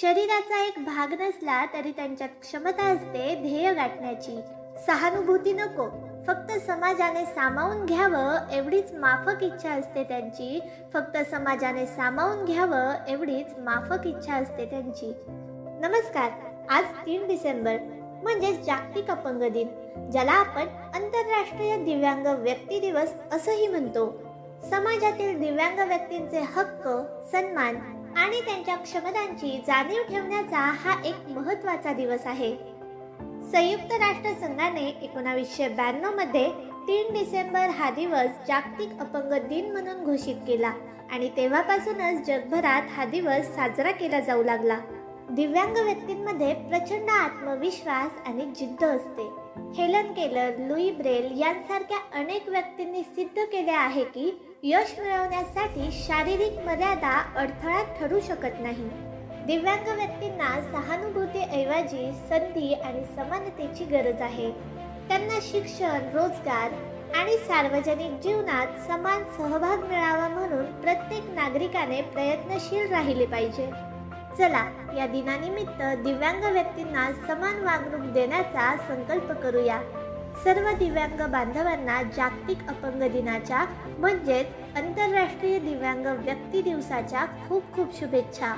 शरीराचा एक भाग नसला तरी त्यांच्यात क्षमता असते ध्येय गाठण्याची. सहानुभूती नको, फक्त समाजाने सामावून घ्यावं एवढीच माफक इच्छा असते त्यांची. फक्त समाजाने सामावून घ्यावं एवढीच माफक इच्छा असते त्यांची. नमस्कार. आज 3 डिसेंबर म्हणजे जागतिक अपंग दिन, ज्याला आपण आंतरराष्ट्रीय दिव्यांग व्यक्ती दिवस असंही म्हणतो. समाजातील दिव्यांग व्यक्तींचे हक्क, सन्मान आणि त्यांच्या क्षमतांची जाणीव ठेवण्याचा हा एक महत्त्वाचा दिवस आहे. संयुक्त राष्ट्र संघाने 1992 मध्ये 3 डिसेंबर हा दिवस जागतिक अपंग दिन म्हणून घोषित केला आणि तेव्हापासूनच जगभरात हा दिवस साजरा केला जाऊ लागला. दिव्यांग व्यक्तींमध्ये प्रचंड आत्मविश्वास आणि जिद्द असते. हेलन केलर, लुई ब्रेल यांसारख्या अनेक व्यक्तींनी सिद्ध केले आहे की यश मिळवण्यासाठी शारीरिक मर्यादा अडथळा ठरू शकत नाही. दिव्यांग व्यक्तींना सहानुभूतीऐवजी संधी आणि समानतेची गरज आहे. त्यांना शिक्षण, रोजगार आणि सार्वजनिक जीवनात समान सहभाग मिळावा म्हणून प्रत्येक नागरिकाने प्रयत्नशील राहिले पाहिजे. चला, या दिनानिमित्त दिव्यांग व्यक्तींना समान वागणूक देण्याचा संकल्प करूया. सर्व दिव्यांग बांधवांना जागतिक अपंग दिनाच्या म्हणजेच आंतरराष्ट्रीय दिव्यांग व्यक्ती दिवसाच्या खूप खूप शुभेच्छा.